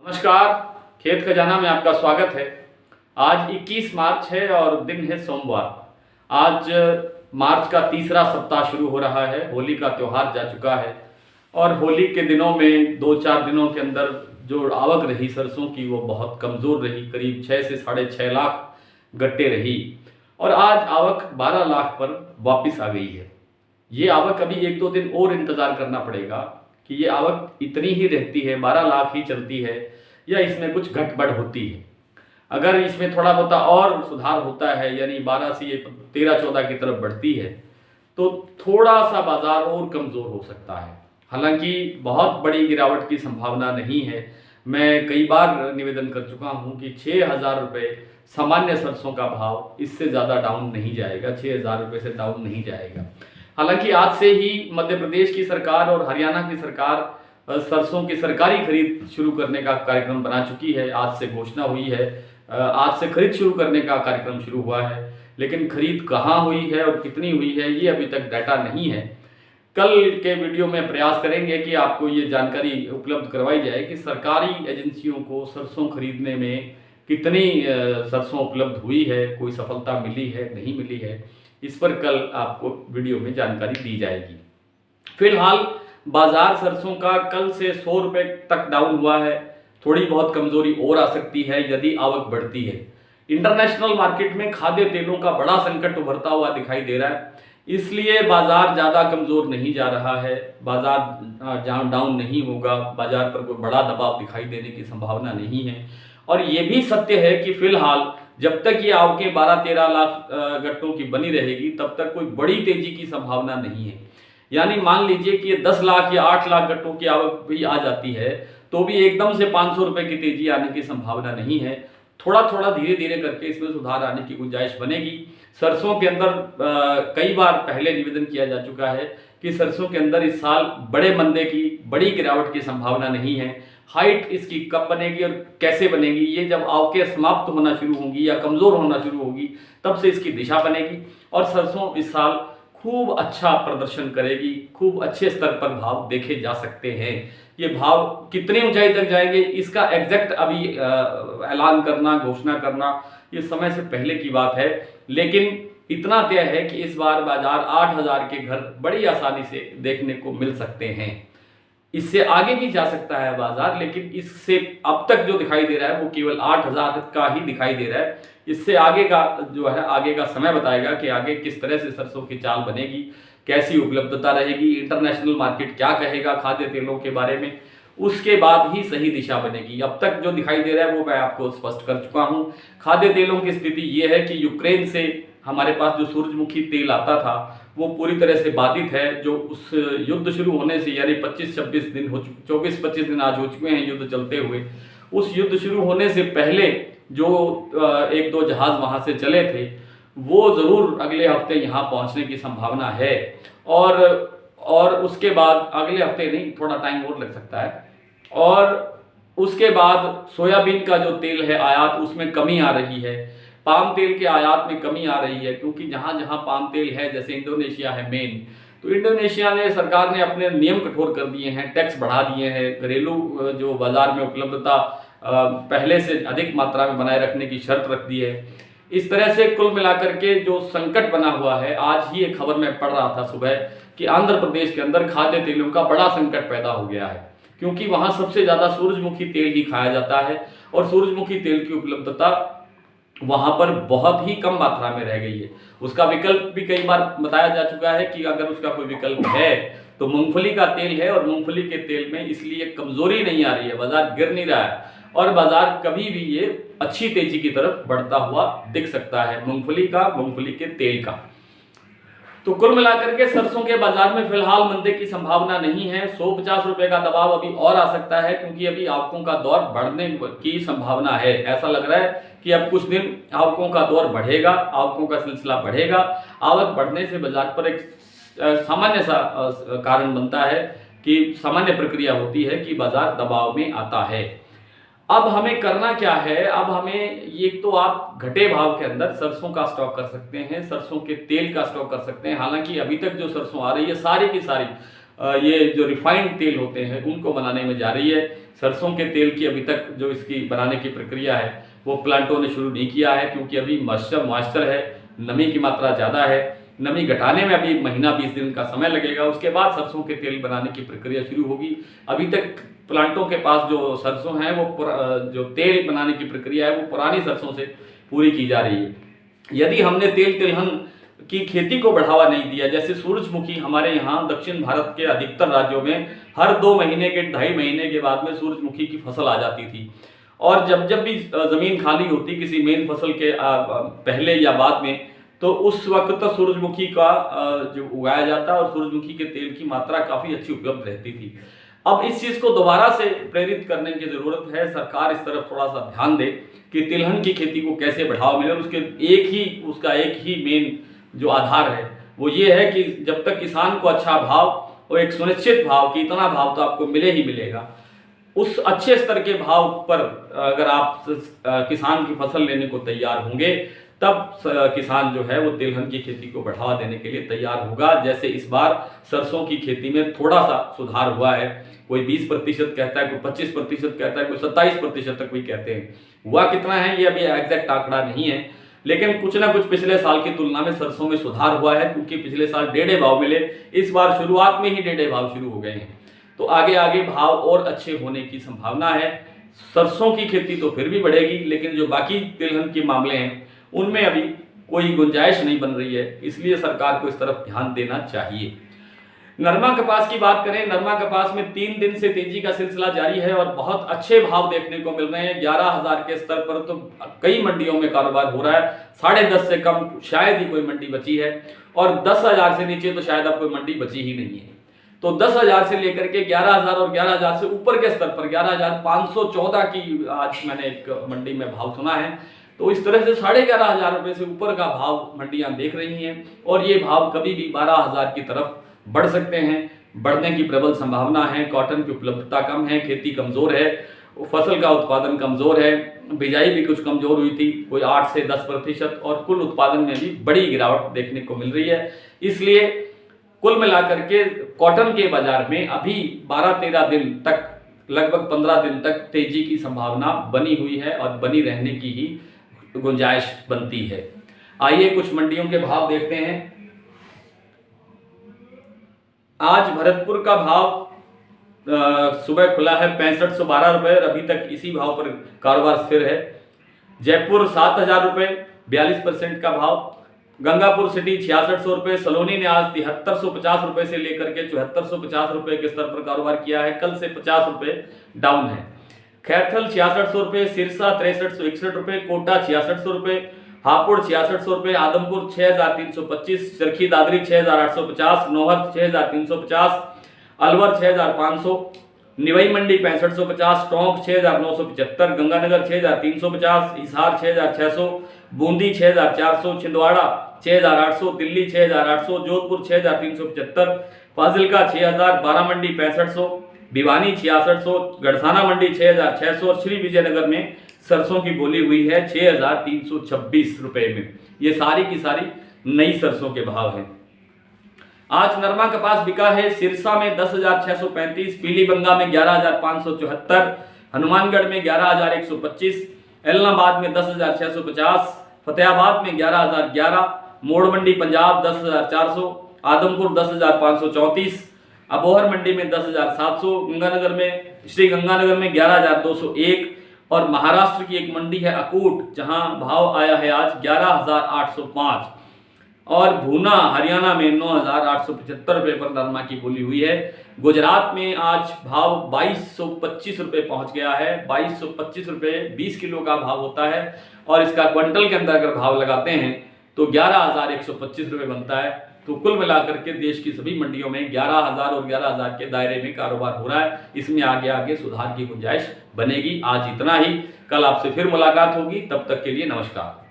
नमस्कार, खेत खजाना में आपका स्वागत है। आज 21 मार्च है और दिन है सोमवार। आज मार्च का तीसरा सप्ताह शुरू हो रहा है। होली का त्यौहार जा चुका है और होली के दिनों में 2-4 दिनों के अंदर जो आवक रही सरसों की वो बहुत कमज़ोर रही। करीब 6 से 6.5 लाख गट्टे रही और आज आवक 12 लाख पर वापस आ गई है। ये आवक अभी 1-2 दिन और इंतज़ार करना पड़ेगा कि ये आवक इतनी ही रहती है, 12 लाख ही चलती है या इसमें कुछ घटबढ़ होती है। अगर इसमें थोड़ा बहुत और सुधार होता है, यानी 12 से ये 13-14 की तरफ बढ़ती है, तो थोड़ा सा बाजार और कमज़ोर हो सकता है। हालांकि बहुत बड़ी गिरावट की संभावना नहीं है। मैं कई बार निवेदन कर चुका हूँ कि 6,000 रुपये सामान्य सरसों का भाव, इससे ज़्यादा डाउन नहीं जाएगा, 6,000 रुपये से डाउन नहीं जाएगा। हालांकि आज से ही मध्य प्रदेश की सरकार और हरियाणा की सरकार सरसों की सरकारी खरीद शुरू करने का कार्यक्रम बना चुकी है। आज से घोषणा हुई है, आज से खरीद शुरू करने का कार्यक्रम शुरू हुआ है, लेकिन खरीद कहाँ हुई है और कितनी हुई है ये अभी तक डाटा नहीं है। कल के वीडियो में प्रयास करेंगे कि आपको ये जानकारी उपलब्ध करवाई जाए कि सरकारी एजेंसियों को सरसों खरीदने में कितनी सरसों उपलब्ध हुई है, कोई सफलता मिली है, नहीं मिली है। इस पर कल आपको वीडियो में जानकारी दी जाएगी। फिलहाल बाजार सरसों का कल से 100 रुपये तक डाउन हुआ है। थोड़ी बहुत कमजोरी और आ सकती है यदि आवक बढ़ती है। इंटरनेशनल मार्केट में खाद्य तेलों का बड़ा संकट उभरता हुआ दिखाई दे रहा है, इसलिए बाजार ज़्यादा कमज़ोर नहीं जा रहा है। बाजार जहाँ डाउन नहीं होगा, बाजार पर कोई बड़ा दबाव दिखाई देने की संभावना नहीं है। और ये भी सत्य है कि फिलहाल जब तक ये आवकें 12-13 लाख गट्टों की बनी रहेगी, तब तक कोई बड़ी तेजी की संभावना नहीं है। यानी मान लीजिए कि ये 10 लाख या 8 लाख गट्टों की आवक भी आ जाती है, तो भी एकदम से 500 रुपये की तेजी आने की संभावना नहीं है। थोड़ा थोड़ा धीरे धीरे करके इसमें सुधार आने की गुंजाइश बनेगी। सरसों के अंदर कई बार पहले निवेदन किया जा चुका है कि सरसों के अंदर इस साल बड़े मंदे की, बड़ी गिरावट की संभावना नहीं है। हाइट इसकी कब बनेगी और कैसे बनेगी, ये जब आवकें समाप्त होना शुरू होंगी या कमज़ोर होना शुरू होगी, तब से इसकी दिशा बनेगी। और सरसों इस साल खूब अच्छा प्रदर्शन करेगी, खूब अच्छे स्तर पर भाव देखे जा सकते हैं। ये भाव कितनी ऊंचाई तक जाएंगे इसका एग्जैक्ट अभी ऐलान करना, घोषणा करना, ये समय से पहले की बात है। लेकिन इतना तय है कि इस बार बाजार 8,000 के घर बड़ी आसानी से देखने को मिल सकते हैं। इससे आगे भी जा सकता है बाजार, लेकिन इससे अब तक जो दिखाई दे रहा है वो केवल 8,000 का ही दिखाई दे रहा है। इससे आगे का जो है, आगे का समय बताएगा कि आगे किस तरह से सरसों की चाल बनेगी, कैसी उपलब्धता रहेगी, इंटरनेशनल मार्केट क्या कहेगा खाद्य तेलों के बारे में, उसके बाद ही सही दिशा बनेगी। अब तक जो दिखाई दे रहा है वो मैं आपको स्पष्ट कर चुका हूँ। खाद्य तेलों की स्थिति ये है कि यूक्रेन से हमारे पास जो सूरजमुखी तेल आता था वो पूरी तरह से बाधित है। जो उस युद्ध शुरू होने से, यानी 25-26 दिन हो चुके, 24-25 दिन आज हो चुके हैं युद्ध चलते हुए। उस युद्ध शुरू होने से पहले जो 1-2 जहाज वहां से चले थे वो जरूर अगले हफ्ते यहाँ पहुंचने की संभावना है। और उसके बाद, अगले हफ्ते नहीं, थोड़ा टाइम और लग सकता है। और उसके बाद सोयाबीन का जो तेल है आयात, उसमें कमी आ रही है। पाम तेल के आयात में कमी आ रही है, क्योंकि जहां जहां पाम तेल है, जैसे इंडोनेशिया है मेन, तो इंडोनेशिया ने, सरकार ने अपने नियम कठोर कर दिए हैं, टैक्स बढ़ा दिए हैं, घरेलू जो बाजार में उपलब्धता पहले से अधिक मात्रा में बनाए रखने की शर्त रख दी है। इस तरह से कुल मिलाकर के जो संकट बना हुआ है, आज ही एक खबर में पढ़ रहा था सुबह कि आंध्र प्रदेश के अंदर खाद्य तेलों का बड़ा संकट पैदा हो गया है, क्योंकि वहां सबसे ज्यादा सूरजमुखी तेल ही खाया जाता है और सूरजमुखी तेल की उपलब्धता वहां पर बहुत ही कम मात्रा में रह गई है। उसका विकल्प भी कई बार बताया जा चुका है कि अगर उसका कोई विकल्प है तो मूंगफली का तेल है, और मूंगफली के तेल में इसलिए कमजोरी नहीं आ रही है, बाजार गिर नहीं रहा है और बाजार कभी भी ये अच्छी तेजी की तरफ बढ़ता हुआ दिख सकता है, मूंगफली का, मूंगफली के तेल का। तो कुल मिलाकर के सरसों के बाजार में फिलहाल मंदे की संभावना नहीं है। 150 रुपए का दबाव अभी और आ सकता है, क्योंकि अभी आवकों का दौर बढ़ने की संभावना है। ऐसा लग रहा है कि अब कुछ दिन आवकों का दौर बढ़ेगा, आवकों का सिलसिला बढ़ेगा। आवक बढ़ने से बाजार पर एक सामान्य सा कारण बनता है कि सामान्य प्रक्रिया होती है कि बाजार दबाव में आता है। अब हमें करना क्या है? अब हमें ये, तो आप घटे भाव के अंदर सरसों का स्टॉक कर सकते हैं, सरसों के तेल का स्टॉक कर सकते हैं। हालांकि अभी तक जो सरसों आ रही है सारी की सारी ये जो रिफाइंड तेल होते हैं उनको बनाने में जा रही है। सरसों के तेल की अभी तक जो इसकी बनाने की प्रक्रिया है वो प्लांटों ने शुरू नहीं किया है, क्योंकि अभी मॉइस्चर है, नमी की मात्रा ज़्यादा है। नमी घटाने में अभी महीना 20 दिन का समय लगेगा, उसके बाद सरसों के तेल बनाने की प्रक्रिया शुरू होगी। अभी तक प्लांटों के पास जो सरसों है वो जो तेल बनाने की प्रक्रिया है वो पुरानी सरसों से पूरी की जा रही है। यदि हमने तिलहन की खेती को बढ़ावा नहीं दिया, जैसे सूरजमुखी हमारे यहाँ दक्षिण भारत के अधिकतर राज्यों में हर 2 महीने के 2.5 महीने के बाद में सूरजमुखी की फसल आ जाती थी, और जब भी ज़मीन खाली होती किसी मेन फसल के पहले या बाद में, तो उस वक्त सूरजमुखी का जो उगाया जाता और सूरजमुखी के तेल की मात्रा काफ़ी अच्छी उपलब्ध रहती थी। अब इस चीज़ को दोबारा से प्रेरित करने की ज़रूरत है। सरकार इस तरफ थोड़ा सा ध्यान दे कि तिलहन की खेती को कैसे बढ़ावा मिले, और उसका एक ही मेन जो आधार है वो ये है कि जब तक किसान को अच्छा भाव और एक सुनिश्चित भाव कि इतना भाव तो आपको मिले ही मिलेगा, उस अच्छे स्तर के भाव पर अगर आप किसान की फसल लेने को तैयार होंगे, तब किसान जो है वो तिलहन की खेती को बढ़ावा देने के लिए तैयार होगा। जैसे इस बार सरसों की खेती में थोड़ा सा सुधार हुआ है, कोई 20% कहता है, कोई 25% कहता है, कोई 27% तक भी कहते हैं। हुआ कितना है ये अभी एग्जैक्ट आंकड़ा नहीं है, लेकिन कुछ ना कुछ पिछले साल की तुलना में सरसों में सुधार हुआ है, क्योंकि पिछले साल 1.5 भाव मिले, इस बार शुरुआत में ही 1.5 भाव शुरू हो गए हैं, तो आगे आगे भाव और अच्छे होने की संभावना है। सरसों की खेती तो फिर भी बढ़ेगी, लेकिन जो बाकी तिलहन के मामले हैं उनमें अभी कोई गुंजाइश नहीं बन रही है, इसलिए सरकार को इस तरफ ध्यान देना चाहिए। नरमा कपास की बात करें, नरमा कपास में 3 दिन से तेजी का सिलसिला जारी है और बहुत अच्छे भाव देखने को मिल रहे हैं। 11,000 के स्तर पर तो कई मंडियों में कारोबार हो रहा है, 10.5 से कम शायद ही कोई मंडी बची है, और 10,000 से नीचे तो शायद अब कोई मंडी बची ही नहीं है। तो 10,000 से लेकर के 11,000 और 11,000 से ऊपर के स्तर पर 11,514 की आज मैंने एक मंडी में भाव सुना है। तो इस तरह से 11,500 रुपये से ऊपर का भाव मंडियां देख रही हैं, और ये भाव कभी भी 12,000 की तरफ बढ़ सकते हैं, बढ़ने की प्रबल संभावना है। कॉटन की उपलब्धता कम है, खेती कमज़ोर है, फसल का उत्पादन कमज़ोर है, बिजाई भी कुछ कमज़ोर हुई थी, कोई 8 से 10%, और कुल उत्पादन में भी बड़ी गिरावट देखने को मिल रही है। इसलिए कुल मिलाकर के कॉटन के बाजार में अभी 12-13 दिन तक, लगभग 15 दिन तक तेजी की संभावना बनी हुई है, और बनी रहने की ही गुंजाइश बनती है। आइए कुछ मंडियों के भाव देखते हैं। आज भरतपुर का भाव सुबह खुला है 6512 रुपये, और अभी तक इसी भाव पर कारोबार स्थिर है। जयपुर 7,000 रुपये, 42% का भाव। गंगापुर सिटी 6600 रुपये। सलोनी ने आज 7350 रुपये से लेकर के 7450 रुपये के स्तर पर कारोबार किया है, कल से 50 रुपये डाउन है। खैरथल 6600 रुपये, सिरसा 6361 रुपये, कोटा 6600 रुपये, हापुड़ 6600 रुपये, आदमपुर 6325, चरखी दादरी 6850, नौहर 6350, अलवर 6500, निवई मंडी 6550, टोंक 6975, गंगानगर 6350, हिसार 6600, बूंदी 6400, छिंदवाड़ा 6800, दिल्ली 6800, जोधपुर 6375, फाजिलका 6000, बारामंडी 6500, भिवानी 6600, गढ़साना मंडी 6600, और श्री विजयनगर में सरसों की बोली हुई है 6326 रुपए में। ये सारी की सारी नई सरसों के भाव हैं। आज नरमा कपास बिका है सिरसा में 10,635, पीलीबंगा में 11,574, हनुमानगढ़ में 11,125, एलनाबाद में 10,650, फतेहाबाद में 11,011, मोड़ मंडी पंजाब 10,400, आदमपुर 10,534, अबोहर मंडी में 10,700, गंगानगर में श्री गंगानगर में 11,201, और महाराष्ट्र की एक मंडी है अकूट, जहां भाव आया है आज 11,805, और भूना हरियाणा में 9,875 रुपये पर नरमा की बोली हुई है। गुजरात में आज भाव 2225 रुपये पहुंच गया है। 2225 रुपये 20 किलो का भाव होता है, और इसका क्विंटल के अंदर अगर भाव लगाते हैं तो 11,125 रुपये बनता है। तो कुल मिलाकर के देश की सभी मंडियों में 11,000 और 11,000 के दायरे में कारोबार हो रहा है। इसमें आगे आगे सुधार की गुंजाइश बनेगी। आज इतना ही, कल आपसे फिर मुलाकात होगी, तब तक के लिए नमस्कार।